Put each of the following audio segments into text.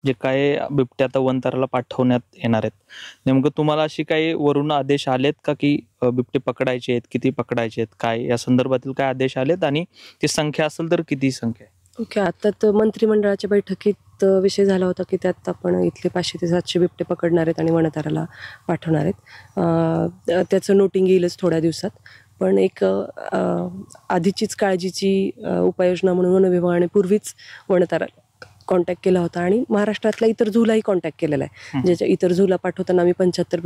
जे काय बिबट्या आता वनताराला पाठवण्यात येणार आहेत, नेमकं तुम्हाला अशी काही वरून आदेश आलेत का की बिबटे पकडायचे आहेत, किती पकडायचे आहेत, काय या संदर्भातील काय आदेश आलेत आणि ती संख्या असेल तर किती संख्या आहे? ओके. आता तर मंत्रिमंडळाच्या बैठकीत विषय झाला होता की त्यात आपण इथले 500 ते 700 बिबटे पकडणार आहेत आणि वनताराला पाठवणार आहेत. त्याचं नोटिंग येईलच थोड्या दिवसात. पण एक आधीचीच काळजीची उपाययोजना म्हणून वन विभागाने पूर्वीच वनतारा कॉन्टॅक्ट केला होता आणि महाराष्ट्रातल्या इतर झूलाही कॉन्टॅक्ट केलेला आहे. ज्याच्या इतर झूला पाठवताना आम्ही 75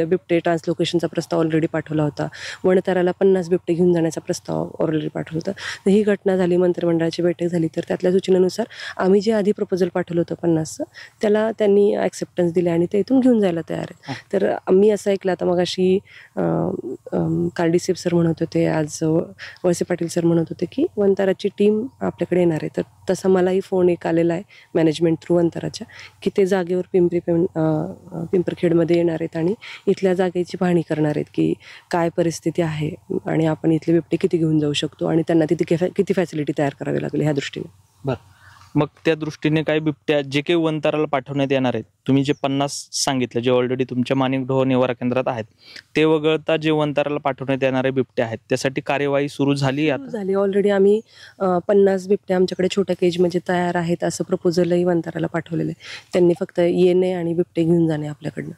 बिबटे ट्रान्सलोकेशनचा प्रस्ताव ऑलरेडी पाठवला होता. वनताराला 50 बिबटे घेऊन जाण्याचा प्रस्ताव ऑलरेडी पाठवला होता. तर ही घटना झाली, मंत्रिमंडळाची बैठक झाली, तर त्यातल्या सूचनेनुसार आम्ही जे आधी प्रपोजल पाठवलं होतं 50चं, त्याला त्यांनी ॲक्सेप्टन्स दिले आणि ते इथून घेऊन जायला तयार आहेत. तर मी असं ऐकलं आता मगाशी काल डी सर म्हणत होते, आज वळसे पाटील सर म्हणत होते की वनताराची टीम आपल्याकडे येणार आहे. तर तसा मलाही फोन एक आलेला आहे मॅनेजमेंट थ्रू वनताराच्या की ते जागेवर पिंपरखेडमध्ये येणार आहेत आणि इथल्या जागेची पाहणी करणार आहेत की काय परिस्थिती आहे आणि आपण इथले बिबटे किती घेऊन जाऊ शकतो आणि त्यांना तिथे किती फॅसिलिटी तयार करावी लागेल ह्या दृष्टीने. बरं, मग त्या दृष्टीने काही बिबट्या जे काही वनताराला पाठवण्यात येणार आहेत, तुम्ही जे 50 सांगितलं जे ऑलरेडी तुमच्या माणिक ढोह निवारा केंद्रात आहेत, ते वगळता जे वनताराला पाठवण्यात येणारे बिबटे आहेत त्यासाठी कार्यवाही सुरू झाली झाली ऑलरेडी. आम्ही 50 बिबटे आमच्याकडे छोट्या केजमध्ये तयार आहेत असं प्रपोजलही वनताराला पाठवलेलं आहे. त्यांनी फक्त येणे आणि बिबटे घेऊन जाणे आपल्याकडनं.